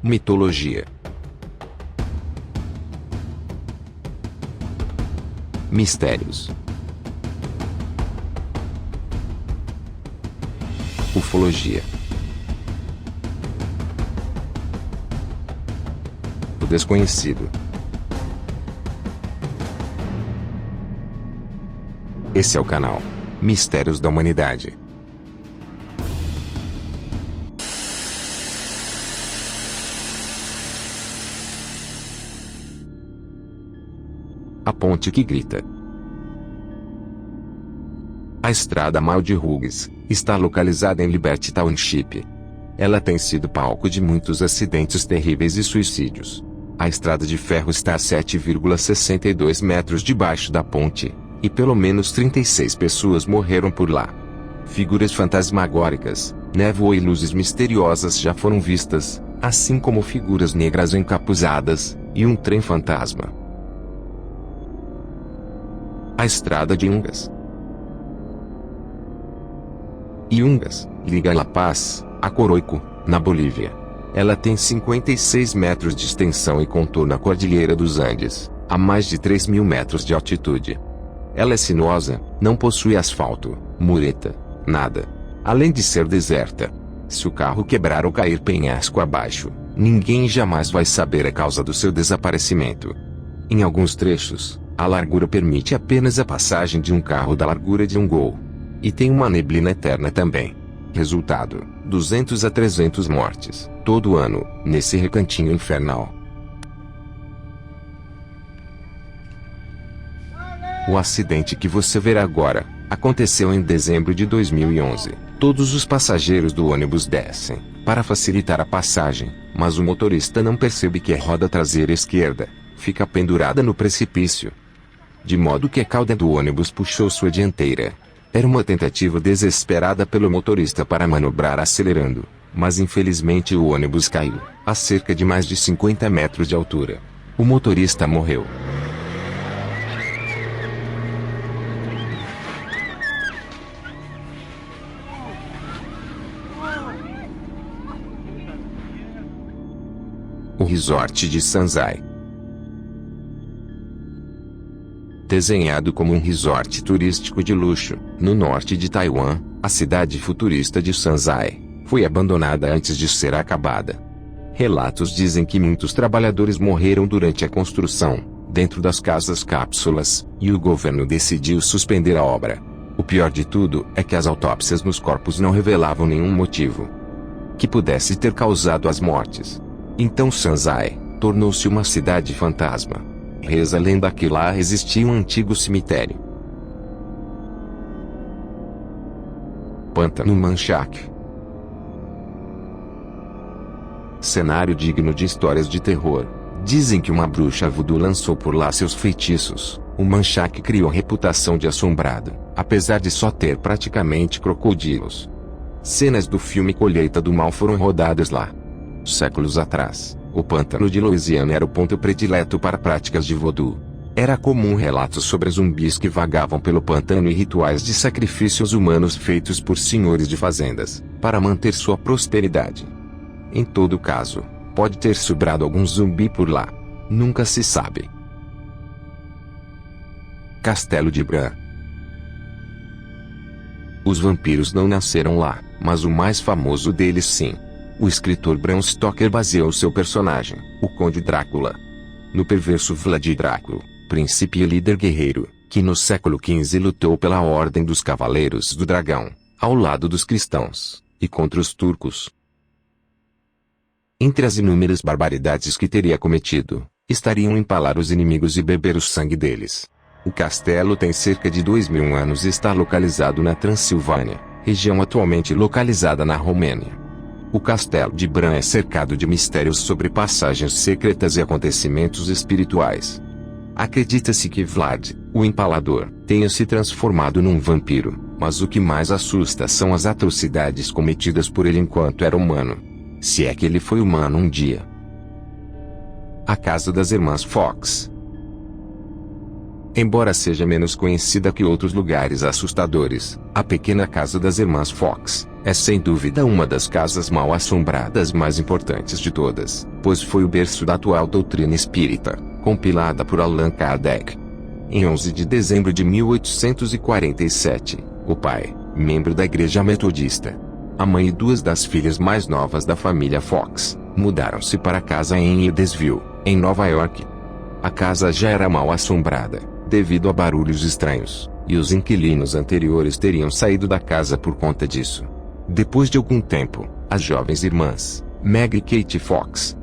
Mitologia. Mistérios. Ufologia. O desconhecido. Esse é o canal Mistérios da Humanidade. A ponte que grita. A estrada Mal de Hughes está localizada em Liberty Township. Ela tem sido palco de muitos acidentes terríveis e suicídios. A estrada de ferro está a 7,62 metros debaixo da ponte, e pelo menos 36 pessoas morreram por lá. Figuras fantasmagóricas, névoa e luzes misteriosas já foram vistas, assim como figuras negras encapuzadas, e um trem fantasma. A estrada de Yungas. Yungas liga La Paz a Coroico, na Bolívia. Ela tem 56 metros de extensão e contorna a Cordilheira dos Andes, a mais de 3.000 metros de altitude. Ela é sinuosa, não possui asfalto, mureta, nada. Além de ser deserta. Se o carro quebrar ou cair penhasco abaixo, ninguém jamais vai saber a causa do seu desaparecimento. Em alguns trechos, a largura permite apenas a passagem de um carro da largura de um Gol. E tem uma neblina eterna também. Resultado, 200 a 300 mortes, todo ano, nesse recantinho infernal. O acidente que você verá agora, aconteceu em dezembro de 2011. Todos os passageiros do ônibus descem, para facilitar a passagem, mas o motorista não percebe que a roda traseira esquerda fica pendurada no precipício. De modo que a cauda do ônibus puxou sua dianteira. Era uma tentativa desesperada pelo motorista para manobrar acelerando, mas infelizmente o ônibus caiu, a cerca de mais de 50 metros de altura. O motorista morreu. O resort de Sanzai. Desenhado como um resort turístico de luxo, no norte de Taiwan, a cidade futurista de Sanzai foi abandonada antes de ser acabada. Relatos dizem que muitos trabalhadores morreram durante a construção, dentro das casas cápsulas, e o governo decidiu suspender a obra. O pior de tudo é que as autópsias nos corpos não revelavam nenhum motivo que pudesse ter causado as mortes. Então Sanzai tornou-se uma cidade fantasma. Reza a lenda que lá existia um antigo cemitério. Pântano Manchac. Cenário digno de histórias de terror. Dizem que uma bruxa voodoo lançou por lá seus feitiços. O Manchac criou reputação de assombrado, apesar de só ter praticamente crocodilos. Cenas do filme Colheita do Mal foram rodadas lá. Séculos atrás, o pântano de Louisiana era o ponto predileto para práticas de voodoo. Era comum relatos sobre zumbis que vagavam pelo pântano e rituais de sacrifícios humanos feitos por senhores de fazendas, para manter sua prosperidade. Em todo caso, pode ter sobrado algum zumbi por lá. Nunca se sabe. Castelo de Bran. Os vampiros não nasceram lá, mas o mais famoso deles sim. O escritor Bram Stoker baseou seu personagem, o Conde Drácula, no perverso Vlad Drácula, príncipe e líder guerreiro, que no século XV lutou pela Ordem dos Cavaleiros do Dragão, ao lado dos cristãos, e contra os turcos. Entre as inúmeras barbaridades que teria cometido, estariam empalar os inimigos e beber o sangue deles. O castelo tem cerca de 2.000 anos e está localizado na Transilvânia, região atualmente localizada na Romênia. O castelo de Bran é cercado de mistérios sobre passagens secretas e acontecimentos espirituais. Acredita-se que Vlad, o Empalador, tenha se transformado num vampiro, mas o que mais assusta são as atrocidades cometidas por ele enquanto era humano. Se é que ele foi humano um dia. A Casa das Irmãs Fox. Embora seja menos conhecida que outros lugares assustadores, a pequena casa das irmãs Fox é sem dúvida uma das casas mal assombradas mais importantes de todas, pois foi o berço da atual doutrina espírita, compilada por Allan Kardec. Em 11 de dezembro de 1847, o pai, membro da Igreja Metodista, a mãe e duas das filhas mais novas da família Fox, mudaram-se para a casa em Edesville, em Nova York. A casa já era mal assombrada, devido a barulhos estranhos, e os inquilinos anteriores teriam saído da casa por conta disso. Depois de algum tempo, as jovens irmãs, Meg e Kate Fox,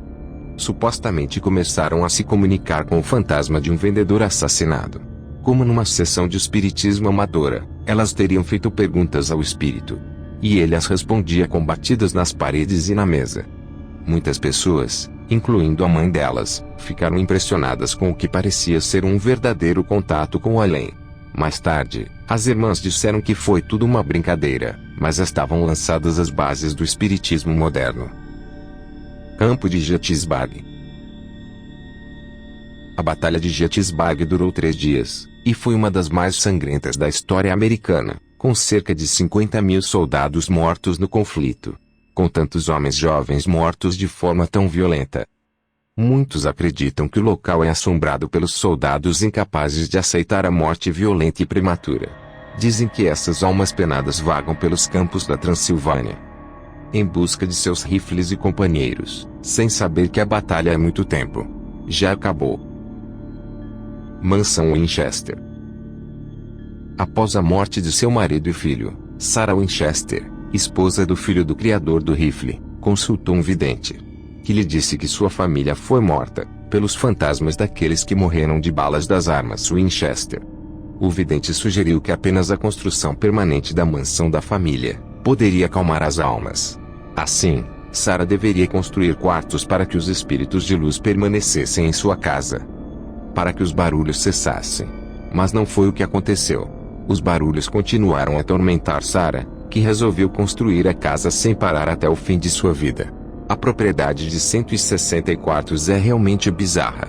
supostamente começaram a se comunicar com o fantasma de um vendedor assassinado. Como numa sessão de espiritismo amadora, elas teriam feito perguntas ao espírito, e ele as respondia com batidas nas paredes e na mesa. Muitas pessoas, incluindo a mãe delas, ficaram impressionadas com o que parecia ser um verdadeiro contato com o além. Mais tarde, as irmãs disseram que foi tudo uma brincadeira, mas estavam lançadas as bases do espiritismo moderno. Campo de Gettysburg. A Batalha de Gettysburg durou 3 dias, e foi uma das mais sangrentas da história americana, com cerca de 50.000 soldados mortos no conflito. Com tantos homens jovens mortos de forma tão violenta. Muitos acreditam que o local é assombrado pelos soldados incapazes de aceitar a morte violenta e prematura. Dizem que essas almas penadas vagam pelos campos da Transilvânia, em busca de seus rifles e companheiros, sem saber que a batalha há muito tempo já acabou. Mansão Winchester. Após a morte de seu marido e filho, Sarah Winchester, esposa do filho do criador do rifle, consultou um vidente, que lhe disse que sua família foi morta pelos fantasmas daqueles que morreram de balas das armas Winchester. O vidente sugeriu que apenas a construção permanente da mansão da família poderia acalmar as almas. Assim, Sarah deveria construir quartos para que os espíritos de luz permanecessem em sua casa, para que os barulhos cessassem. Mas não foi o que aconteceu. Os barulhos continuaram a atormentar Sarah, que resolveu construir a casa sem parar até o fim de sua vida. A propriedade de 160 quartos é realmente bizarra.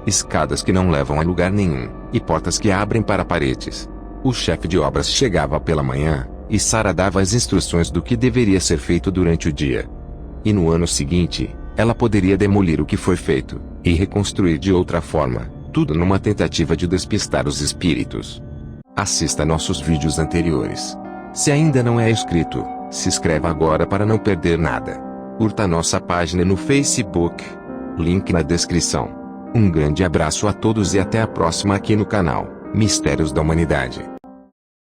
Escadas que não levam a lugar nenhum, e portas que abrem para paredes. O chefe de obras chegava pela manhã, e Sarah dava as instruções do que deveria ser feito durante o dia. E no ano seguinte, ela poderia demolir o que foi feito, e reconstruir de outra forma, tudo numa tentativa de despistar os espíritos. Assista nossos vídeos anteriores. Se ainda não é inscrito, se inscreva agora para não perder nada. Curta nossa página no Facebook. Link na descrição. Um grande abraço a todos e até a próxima aqui no canal Mistérios da Humanidade.